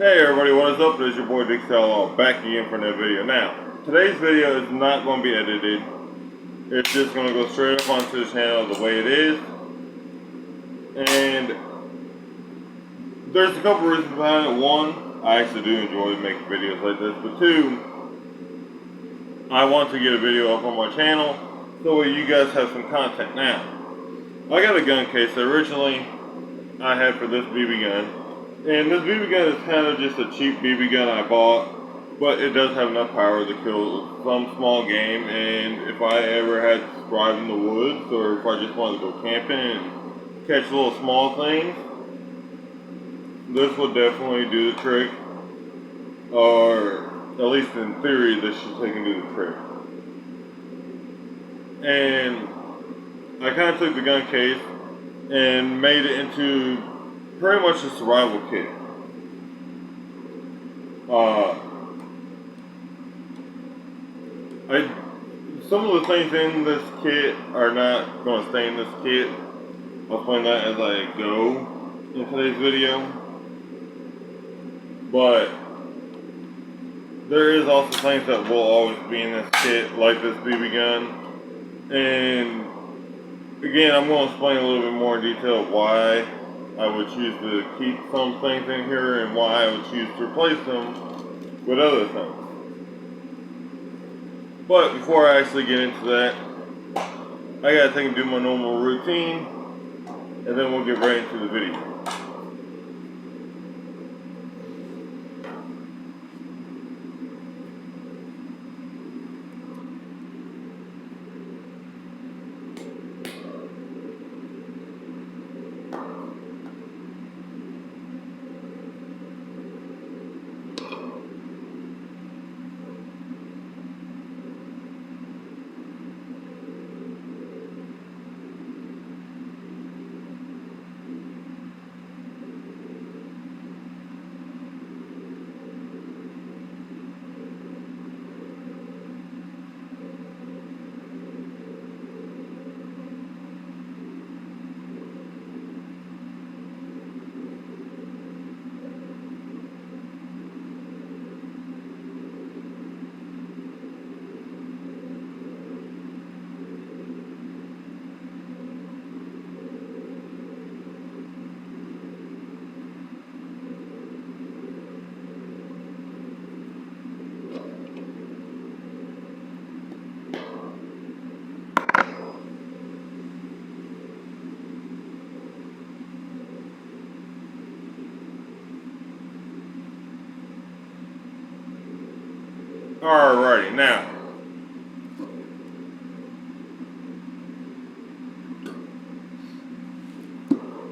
Hey everybody, what is up? It's your boy Dick Outlaw back again for another video. Now, today's video is not going to be edited. It's just going to go straight up onto the channel the way it is. And there's a couple reasons behind it. One, I actually do enjoy making videos like this. But two, I want to get a video up on my channel so you guys have some content. Now, I got a gun case that originally I had for this BB gun. And this BB gun is kind of just a cheap BB gun I bought, but it does have enough power to kill some small game. And if I ever had to drive in the woods, or if I just wanted to go camping and catch little small things, this would definitely do the trick. Or at least in theory, this should take and do the trick. And I kind of took the gun case and made it into pretty much a survival kit. Some of the things in this kit are not going to stay in this kit. I'll explain that as I go in today's video. But there is also things that will always be in this kit, like this BB gun. And again, I'm going to explain a little bit more in detail why I would choose to keep some things in here and why I would choose to replace them with other things. But before I actually get into that, I gotta take and do my normal routine, and then we'll get right into the video. Alrighty, now,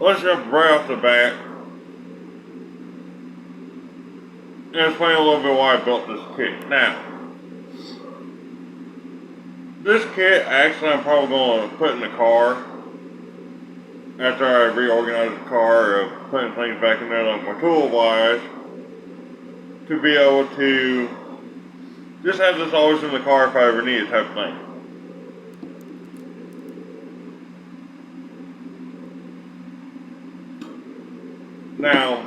let's jump right off the bat and explain a little bit why I built this kit. Now, this kit, actually, I'm probably going to put in the car after I reorganize the car, of putting things back in there like my tool wise, to be able to just have this always in the car if I ever need it, type of thing. Now,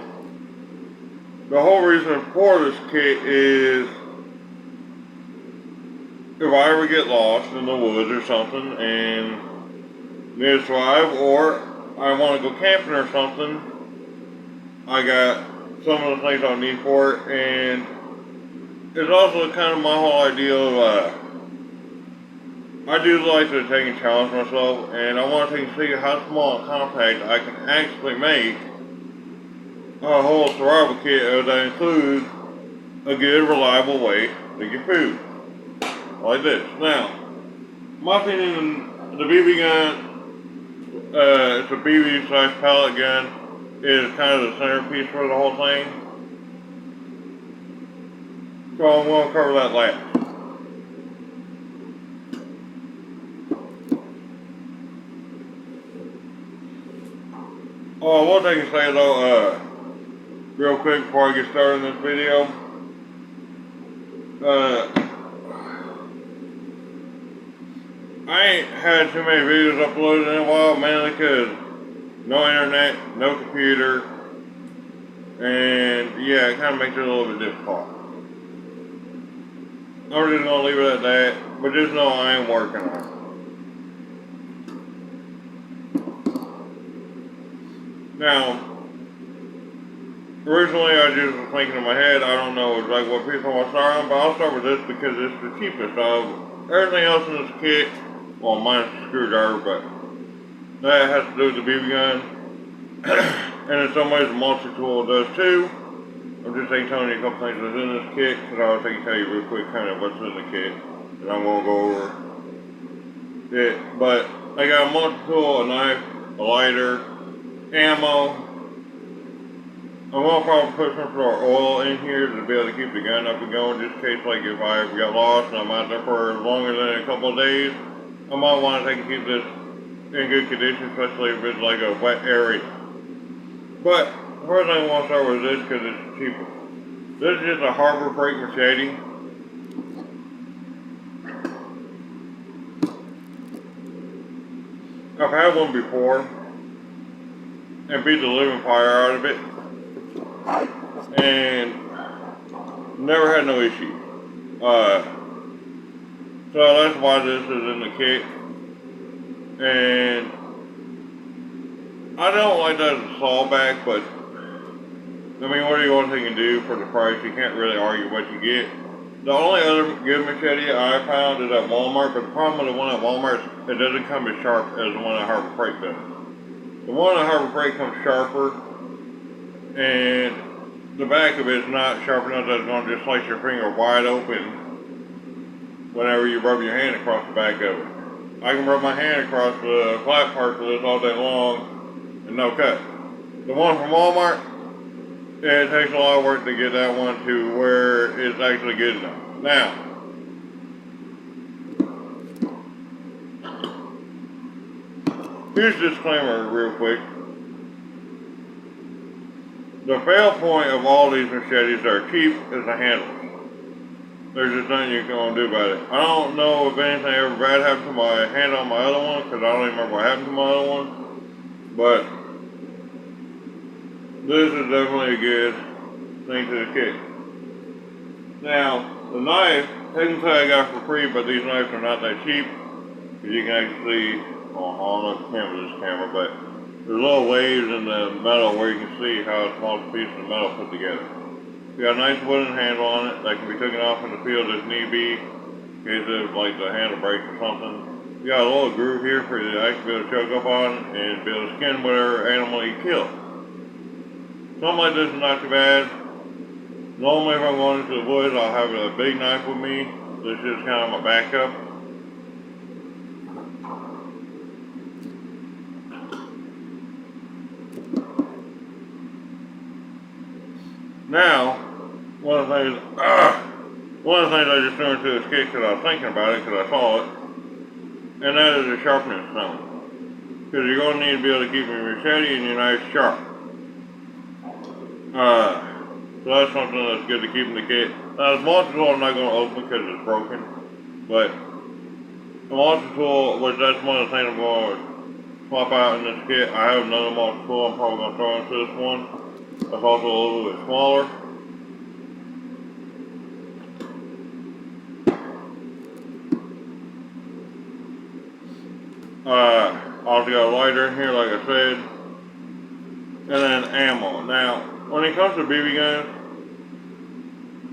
the whole reason for this kit is if I ever get lost in the woods or something and need to survive, or I want to go camping or something, I got some of the things I need for it. And it's also kind of my whole idea of, I do like to take and challenge myself, and I want to take and see how small and compact I can actually make a whole survival kit that includes a good, reliable way to get food. Like this. Now, my opinion, the BB gun, it's a BB/ pellet gun, is kind of the centerpiece for the whole thing. So I'm going to cover that last. Oh, one thing to say though, real quick before I get started in this video, I ain't had too many videos uploaded in a while, mainly because no internet, no computer, And yeah, it kind of makes it a little bit difficult. I'm just gonna leave it at that, but just know I am working on it. Now, originally I just was thinking in my head, I don't know exactly what piece I want to start on, but I'll start with this because it's the cheapest of everything else in this kit. Well, mine's a screwdriver, but that has to do with the BB gun. And in some ways the multi-tool does too. I'm just telling you a couple things that's in this kit, because I was thinking tell you real quick kind of what's in the kit, and I'm going to go over it. But I got a multi-tool, a knife, a lighter, ammo. I'm going to probably put some sort of oil in here to be able to keep the gun up and going, just in case like if I ever got lost and I'm out there for longer than a couple of days, I might want to keep this in good condition, especially if it's like a wet area. But first thing I want to start with this because it's cheaper. This is just a Harbor Freight machete. I've had one before and beat the living fire out of it, and never had no issue. So that's why this is in the kit. And I don't like that as a sawback, but I mean, what do you want to do for the price? You can't really argue what you get. The only other good machete I found is at Walmart, but the problem with the one at Walmart is it doesn't come as sharp as the one at Harbor Freight does. The one at Harbor Freight comes sharper, and the back of it is not sharp enough that it's going to just slice your finger wide open whenever you rub your hand across the back of it. I can rub my hand across the flat part of this all day long and no cut. The one from Walmart, it takes a lot of work to get that one to where it's actually good enough. Now, here's a disclaimer real quick. The fail point of all these machetes that are cheap is the handles. There's just nothing you can do about it. I don't know if anything ever bad happened to my hand on my other one, because I don't even remember what happened to my other one. But this is definitely a good thing to the kit. Now, the knife, technically I got for free, but these knives are not that cheap. Because you can actually see, well, I don't know if you can with this camera, but there's little waves in the metal where you can see how a small piece of metal put together. We got a nice wooden handle on it that can be taken off in the field if need be, in case if like the handle breaks or something. We got a little groove here for you to actually be able to choke up on and be able to skin whatever animal you kill. Something like this is not too bad. Normally if I'm going into the woods, I'll have a big knife with me. This is kind of my backup. Now, one of the things I just threw into this kit because I was thinking about it because I saw it, and that is a sharpening stone. Because you're going to need to be able to keep your machete and your knife sharp. So that's something that's good to keep in the kit. Now, the multi-tool I'm not going to open because it's broken, but the multi-tool, which that's one of the things I'm going to swap out in this kit. I have another multi-tool I'm probably going to throw into this one. That's also a little bit smaller. Also got a lighter in here, like I said. And then ammo. Now, when it comes to BB guns,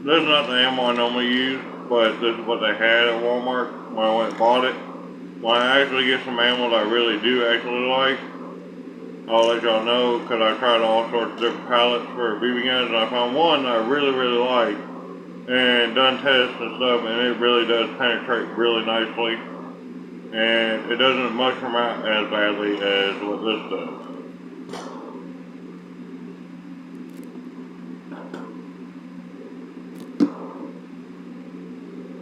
this is not the ammo I normally use, but this is what they had at Walmart when I went and bought it. When I actually get some ammo that I really do actually like, I'll let y'all know, because I tried all sorts of different pallets for BB guns, and I found one that I really, really like, and done tests and stuff, and it really does penetrate really nicely, and it doesn't mushroom out as badly as what this does.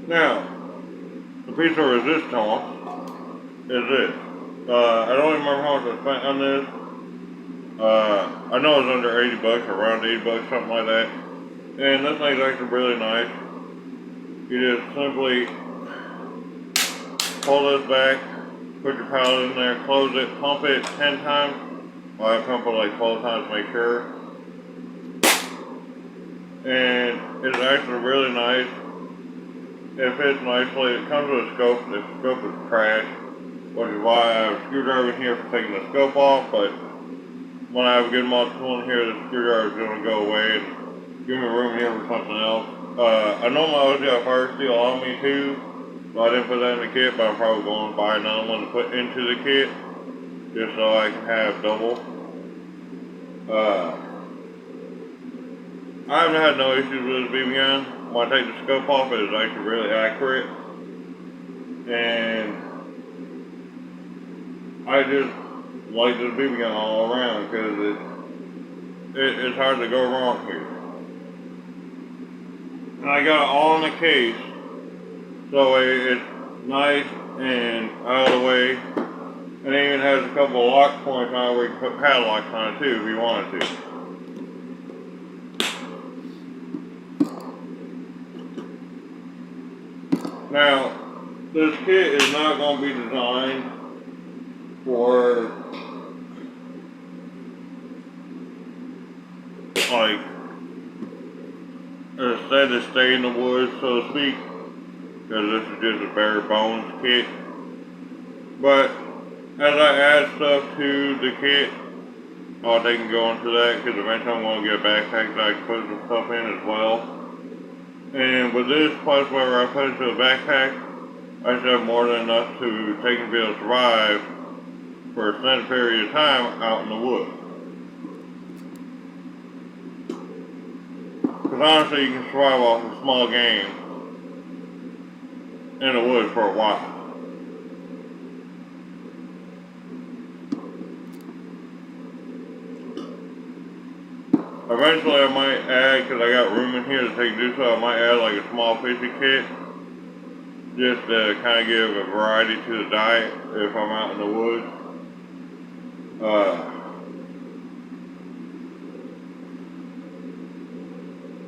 Now, the piece of resistance is this. I don't even remember how much I spent on this. I know it's under 80 bucks, around 80 bucks, something like that. And this thing's actually really nice. You just simply pull this back, put your pallet in there, close it, pump it 10 times. Well, I pump it like 12 times to make sure. and it's actually really nice. It fits nicely. It comes with a scope. The scope is trash, which is why I have a screwdriver in here for taking the scope off, but when I have a good amount of tool in here, the screwdriver is going to go away and give me room here for something else. I know my OGI Fire Steel on me too, so I didn't put that in the kit, but I'm probably going to buy another one to put into the kit, just so I can have double. I haven't had no issues with the BB gun. When I take the scope off, it is actually really accurate. And I just like this BB gun all around because it's hard to go wrong here. And I got it all in the case, so it's nice and out of the way. And it even has a couple of lock points on it where you can put padlocks on it too if you wanted to. Now, this kit is not going to be designed for, like, instead to stay in the woods, so to speak, because this is just a bare bones kit. But as I add stuff to the kit, they can go into that, because eventually I'm going to get a backpack that I can put some stuff in as well. And with this, plus whenever I put it into a backpack, I should have more than enough to take and be able to survive for a extended period of time out in the woods. Because honestly, you can survive off of small game in the woods for a while. Eventually I might add, because I got room in here to take and do so, I might add like a small fishing kit, just to kind of give a variety to the diet if I'm out in the woods.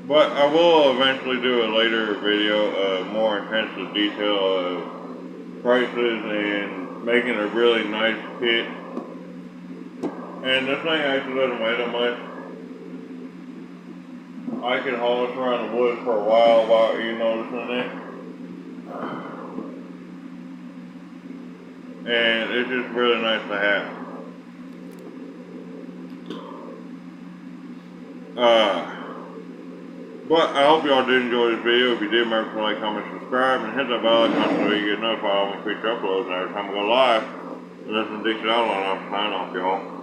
But I will eventually do a later video of more intensive detail of prices and making a really nice kit. And this thing actually doesn't weigh that much. I can haul this around the woods for a while without you noticing it. And it's just really nice to have. But I hope y'all did enjoy this video. If you did, remember to like, comment, subscribe, and hit that bell icon so you get notified when we future uploads and every time we go live. And this is Dixie Outlaw, and I'm signing off, y'all.